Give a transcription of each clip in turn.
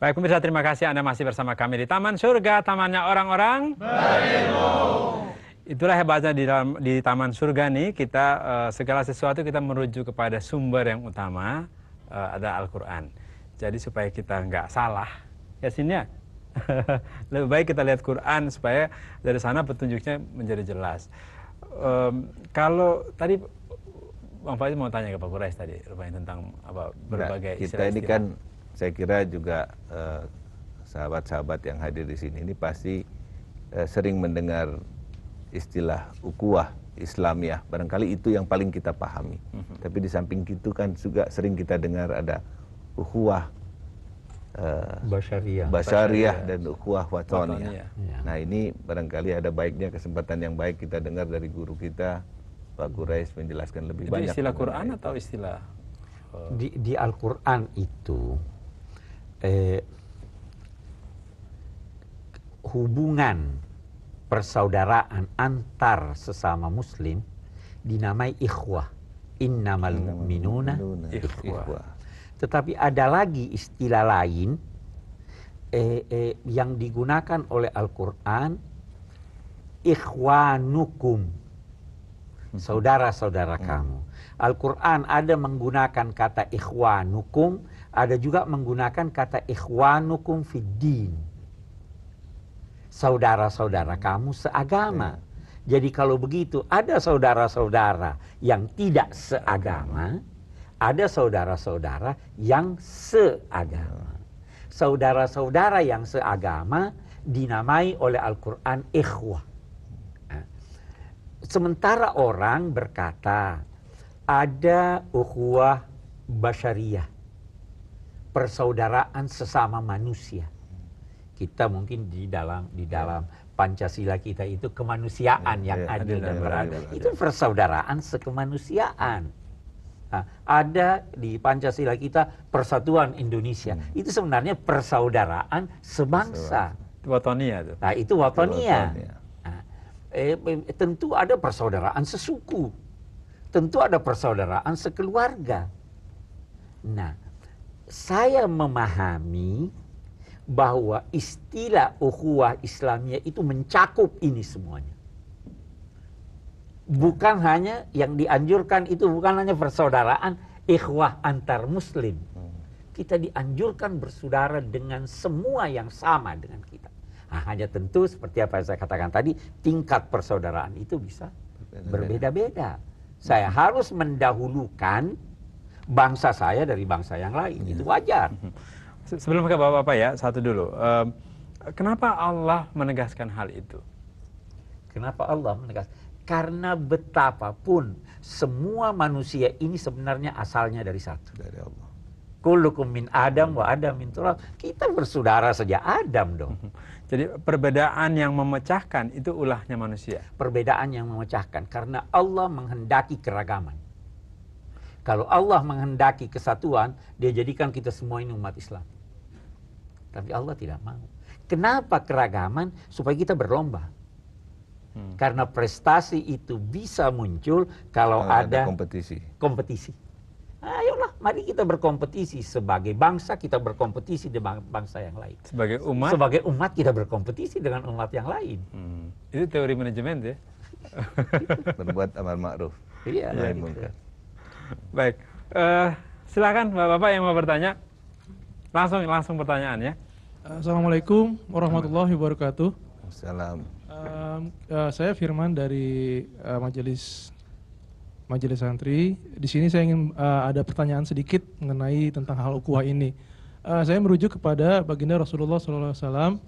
Baik pemirsa, terima kasih Anda masih bersama kami di Taman Surga, tamannya orang-orang berilmu. Itulah hebatnya di Taman Surga nih, kita segala sesuatu kita merujuk kepada sumber yang utama, ada Al-Quran. Jadi supaya kita nggak salah, ya sini ya. Lebih baik kita lihat Quran supaya dari sana petunjuknya menjadi jelas. Kalau tadi Bang Faiz mau tanya ke Pak Quraisy tadi, rupanya tentang apa berbagai kita ini istilah-istilah. kan saya kira juga sahabat-sahabat yang hadir di sini ini pasti sering mendengar istilah ukhuwah Islamiyah. Barangkali itu yang paling kita pahami. Tapi di samping itu kan juga sering kita dengar ada ukhuwah basyariah dan ukhuwah watoniyah. Nah ini barangkali ada baiknya kesempatan yang baik kita dengar dari guru kita Pak Quraisy menjelaskan lebih banyak. Itu istilah Quran atau istilah di Al-Quran itu hubungan persaudaraan antar sesama muslim dinamai ikhwah. Innamal mu'minuna ikhwah. Tetapi ada lagi istilah lain yang digunakan oleh Al-Quran, ikhwanukum, saudara-saudara kamu. Al-Quran ada menggunakan kata ikhwanukum, ada juga menggunakan kata ikhwanukum fiddin, saudara-saudara kamu seagama. Jadi kalau begitu ada saudara-saudara yang tidak seagama, ada saudara-saudara yang seagama. Saudara-saudara yang seagama dinamai oleh Al-Quran ikhwah. Sementara orang berkata ada ukhuwah basyariyah, persaudaraan sesama manusia. Kita mungkin di dalam Pancasila kita itu kemanusiaan yang adil dan beradil. Itu persaudaraan sekemanusiaan. Nah, ada di Pancasila kita Persatuan Indonesia. Itu sebenarnya persaudaraan sebangsa. Watoniyah itu. Nah, itu watoniyah. Nah, tentu ada persaudaraan sesuku. Tentu ada persaudaraan sekeluarga. Nah, saya memahami bahwa istilah ukhuwah Islamiyah itu mencakup ini semuanya. Bukan hanya yang dianjurkan itu, bukan hanya persaudaraan ikhwah antar muslim. Kita dianjurkan bersaudara dengan semua yang sama dengan kita. Nah, hanya tentu seperti apa yang saya katakan tadi, tingkat persaudaraan itu bisa berbeda-beda. Saya harus mendahulukan bangsa saya dari bangsa yang lain, itu wajar. Sebelum ke Bapak-Bapak ya, satu dulu. Kenapa Allah menegaskan hal itu? Kenapa Allah menegaskan? Karena betapapun semua manusia ini sebenarnya asalnya dari satu. Dari Allah. Kullukum min Adam wa Adam min turab. Kita bersaudara saja Adam dong. Jadi perbedaan yang memecahkan itu ulahnya manusia. Perbedaan yang memecahkan karena Allah menghendaki keragaman. Kalau Allah menghendaki kesatuan, dia jadikan kita semua ini umat Islam. Tapi Allah tidak mau. Kenapa keragaman? Supaya kita berlomba. Karena prestasi itu bisa muncul kalau ada kompetisi. Ayolah, mari kita berkompetisi. Sebagai bangsa kita berkompetisi dengan bangsa yang lain. Sebagai umat kita berkompetisi dengan umat yang lain. Itu teori manajemen ya. Berbuat amal ma'ruf. Iya. Baik, silakan Bapak-Bapak yang mau bertanya. Langsung pertanyaan ya. Assalamualaikum warahmatullahi wabarakatuh. Assalam. Saya Firman dari majelis santri. Di sini saya ingin ada pertanyaan sedikit mengenai tentang hal ukhuwah ini. Saya merujuk kepada baginda Rasulullah SAW.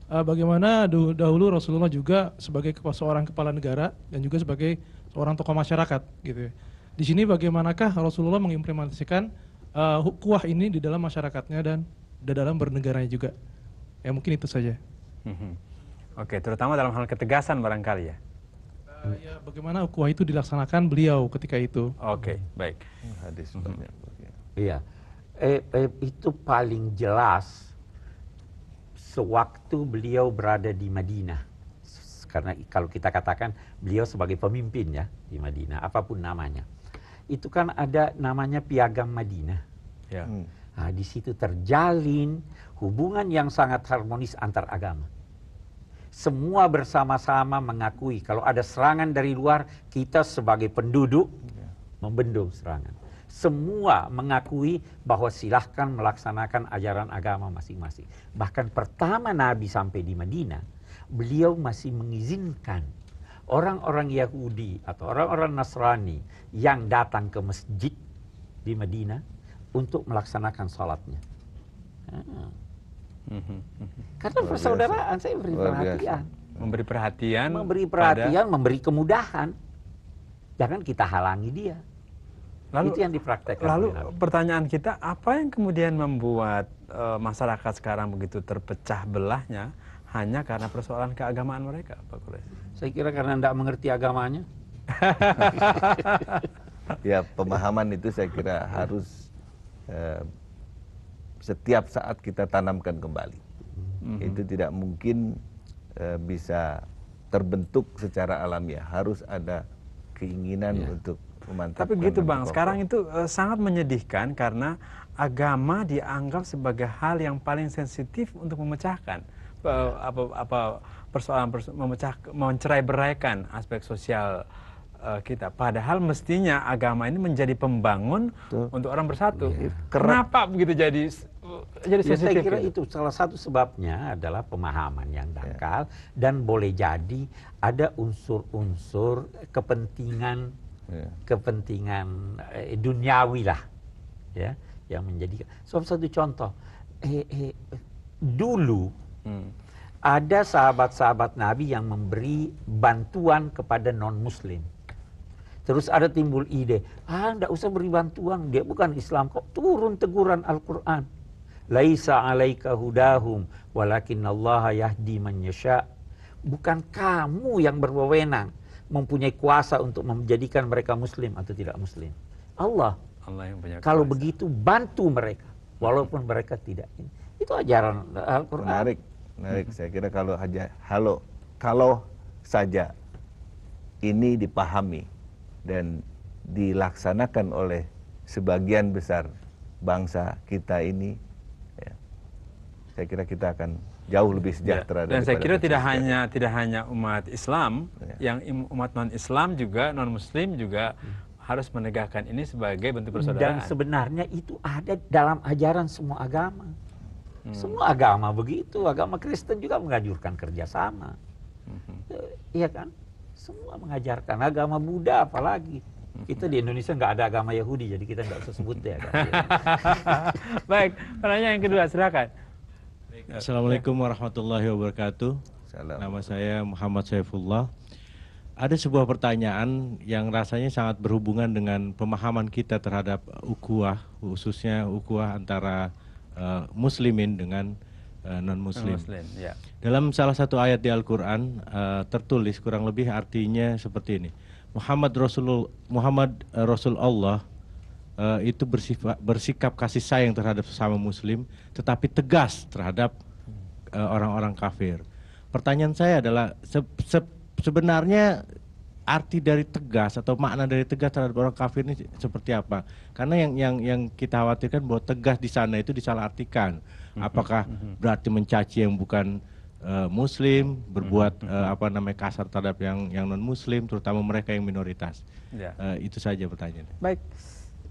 Bagaimana dahulu Rasulullah juga sebagai seorang kepala negara dan juga sebagai seorang tokoh masyarakat, gitu. Di sini bagaimanakah Rasulullah mengimplementasikan ukhuwah ini di dalam masyarakatnya dan di dalam bernegaranya juga? Ya mungkin itu saja. Oke, terutama dalam hal ketegasan barangkali ya. Ya, bagaimana ukhuwah itu dilaksanakan beliau ketika itu? Oke, baik. Hadis banyak. Iya, itu paling jelas sewaktu beliau berada di Madinah. Karena kalau kita katakan beliau sebagai pemimpin ya di Madinah, apapun namanya. Itu kan ada namanya Piagam Madinah. Ya. Nah, di situ terjalin hubungan yang sangat harmonis antar agama. Semua bersama-sama mengakui kalau ada serangan dari luar, kita sebagai penduduk membendung serangan. Semua mengakui bahwa silahkan melaksanakan ajaran agama masing-masing. Bahkan pertama Nabi sampai di Madinah, beliau masih mengizinkan orang-orang Yahudi atau orang-orang Nasrani yang datang ke masjid di Madinah untuk melaksanakan sholatnya. Karena persaudaraan, saya beri perhatian. Memberi perhatian. Memberi perhatian, memberi kemudahan. Jangan kita halangi dia. Itu yang dipraktekkan. Lalu pertanyaan kita, apa yang kemudian membuat masyarakat sekarang begitu terpecah belahnya hanya karena persoalan keagamaan mereka, Pak Quraisy? Saya kira karena tidak mengerti agamanya. Ya, pemahaman itu saya kira harus setiap saat kita tanamkan kembali. Itu tidak mungkin bisa terbentuk secara alamiah. Harus ada keinginan untuk memantapkan. Tapi begitu Bang, sekarang itu sangat menyedihkan karena agama dianggap sebagai hal yang paling sensitif untuk memecahkan persoalan mencerai-beraikan aspek sosial kita. Padahal mestinya agama ini menjadi pembangun untuk orang bersatu. Kenapa begitu jadi sensitif? Saya kira itu salah satu sebabnya adalah pemahaman yang dangkal dan boleh jadi ada unsur-unsur kepentingan duniawi lah, ya, yang menjadi. Satu contoh, dulu ada sahabat-sahabat Nabi yang memberi bantuan kepada non-Muslim. Terus ada timbul ide, enggak usah beri bantuan, dia bukan Islam kok. Turun teguran Al-Quran. Laisa alaika hudahum, walakinallaha yahdi man yasha. Bukan kamu yang berwenang, mempunyai kuasa untuk menjadikan mereka Muslim atau tidak Muslim. Allah yang punya kalau kuasa. begitu bantu mereka, walaupun mereka tidak ini. Itu ajaran Al-Quran. Menarik. Saya kira kalau saja ini dipahami dan dilaksanakan oleh sebagian besar bangsa kita ini, ya, saya kira kita akan jauh lebih sejahtera. Dan saya kira tidak hanya umat Islam, yang umat non-Islam juga, non-Muslim juga harus menegakkan ini sebagai bentuk persaudaraan. Dan sebenarnya itu ada dalam ajaran semua agama. Semua agama begitu. Agama Kristen juga menganjurkan kerjasama. Iya kan? Semua mengajarkan. Agama Buddha apalagi. Kita di Indonesia nggak ada agama Yahudi, jadi kita nggak usah sebut ya. Baik, pertanyaan yang kedua, silakan. Assalamualaikum warahmatullahi wabarakatuh. Nama saya Muhammad Saifullah. Ada sebuah pertanyaan yang rasanya sangat berhubungan dengan pemahaman kita terhadap ukhuwah, khususnya ukhuwah antara muslimin dengan non-muslim. Ya. Dalam salah satu ayat di Al-Quran tertulis kurang lebih artinya seperti ini. Muhammad Rasul Allah itu bersikap kasih sayang terhadap sesama muslim, tetapi tegas terhadap orang-orang kafir. Pertanyaan saya adalah sebenarnya arti dari tegas atau makna dari tegas terhadap orang kafir ini seperti apa? Karena yang kita khawatirkan bahwa tegas di sana itu disalahartikan. Apakah berarti mencaci yang bukan Muslim, berbuat kasar terhadap yang non Muslim, terutama mereka yang minoritas. Itu saja pertanyaannya. Baik.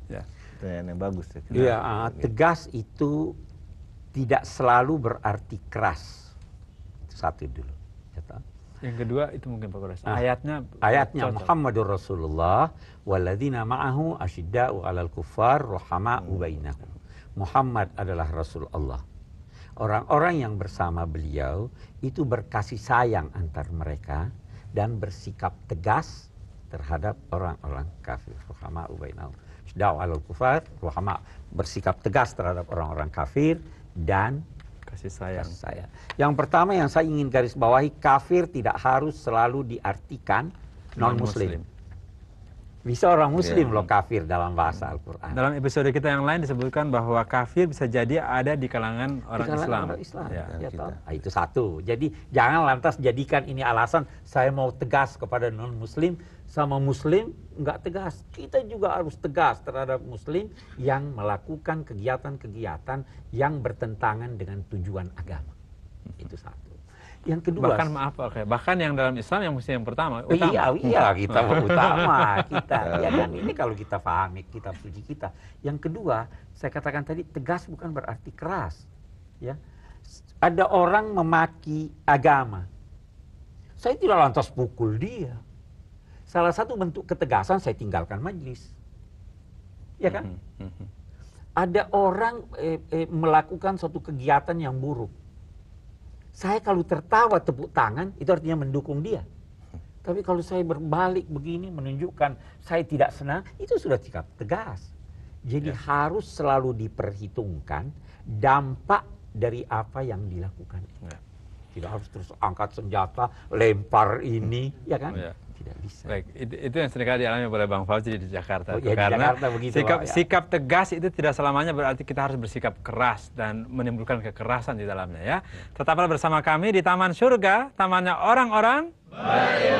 Ya. Pertanyaan yang bagus. Iya, tegas itu tidak selalu berarti keras. Itu satu dulu. Yang kedua itu mungkin Pak Quraisy. Ayatnya Muhammadur Rasulullah walladzina ma'ahu asyidda'u 'alal kuffar rahama'u bainahum. Muhammad adalah Rasul Allah. Orang-orang yang bersama beliau itu berkasih sayang antar mereka dan bersikap tegas terhadap orang-orang kafir. Rahama'u bainahum. Asyidda'u 'alal kuffar rahama', bersikap tegas terhadap orang-orang kafir dan kasih sayang. Yang pertama yang saya ingin garis bawahi, kafir tidak harus selalu diartikan non-muslim. Bisa orang muslim loh kafir dalam bahasa Al-Quran. Dalam episode kita yang lain disebutkan bahwa kafir bisa jadi ada di kalangan orang Islam. Itu satu. Jadi jangan lantas jadikan ini alasan saya mau tegas kepada non-muslim sama Muslim nggak tegas. Kita juga harus tegas terhadap Muslim yang melakukan kegiatan-kegiatan yang bertentangan dengan tujuan agama. Itu satu. Yang kedua, bahkan yang dalam Islam yang mesti yang pertama. Iya, kita utama kita. Ya kan, ini kalau kita pahami kitab suci kita. Yang kedua, saya katakan tadi tegas bukan berarti keras. Ya, ada orang memaki agama. Saya tidak lantas pukul dia. Salah satu bentuk ketegasan saya tinggalkan majelis. Ya kan? Ada orang melakukan suatu kegiatan yang buruk. Saya kalau tertawa tepuk tangan itu artinya mendukung dia. Tapi kalau saya berbalik begini menunjukkan saya tidak senang, itu sudah sikap tegas. Jadi harus selalu diperhitungkan dampak dari apa yang dilakukan. Tidak harus terus angkat senjata, lempar ini, ya kan? Tidak bisa. Baik, itu yang seringkali dialami oleh Bang Fauzi di Jakarta. Di Karena Jakarta begitu, sikap tegas itu tidak selamanya berarti kita harus bersikap keras dan menimbulkan kekerasan di dalamnya ya. Tetaplah bersama kami di Taman Surga, tamannya orang-orang baik.